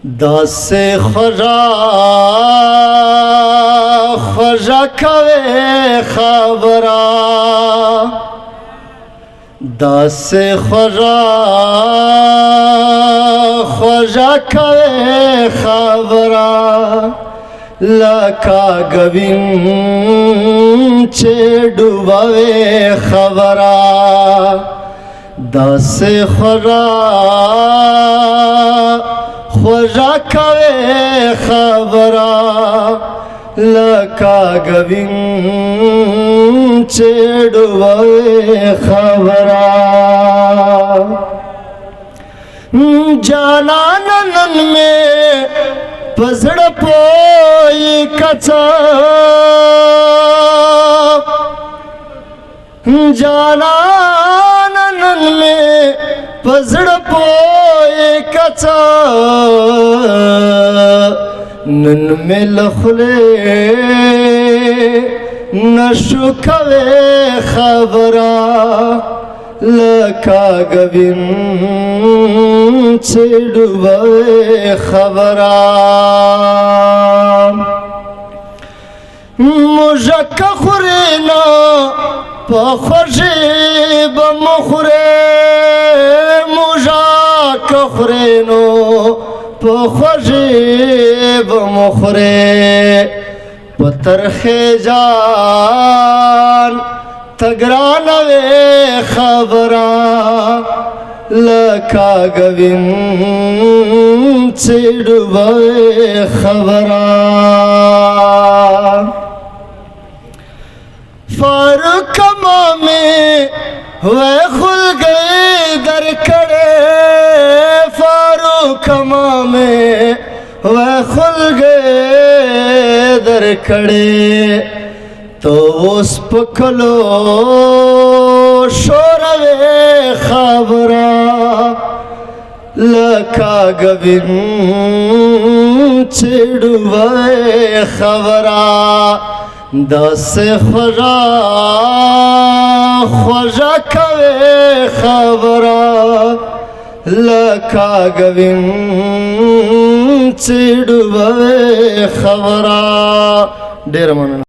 دس خجا خجا کوي خبره دس خجا خجا کوي خبره لکا گوین چه ڈوباوے خبره دس خجا خجا کوي خبره لکا گوین چه ڈوباوے خبره جانانن میں پزڑ پوئی کچا جانانن میں پزڑ پوئی کچا نن میں لخلے نشو کوي خبره لکا گوین چه ڈوباوے خبره مجھک خورینا پا خوشی بمخورے مجھک خورینو پا خوشی بمخورے پترخ جان تگرانوے خبره لکا گوین چه ڈوباوے خبره فاروق مامی وے خل گئی در کڑے فاروق مامی وے خل گئے در کڑے تو اس پکلو شوروے خبره لکا گوین چه ڈوباوے خبره دس خجا خجا کوي خبره لکا گوین چه ڈوباوے خبره ډیر مننه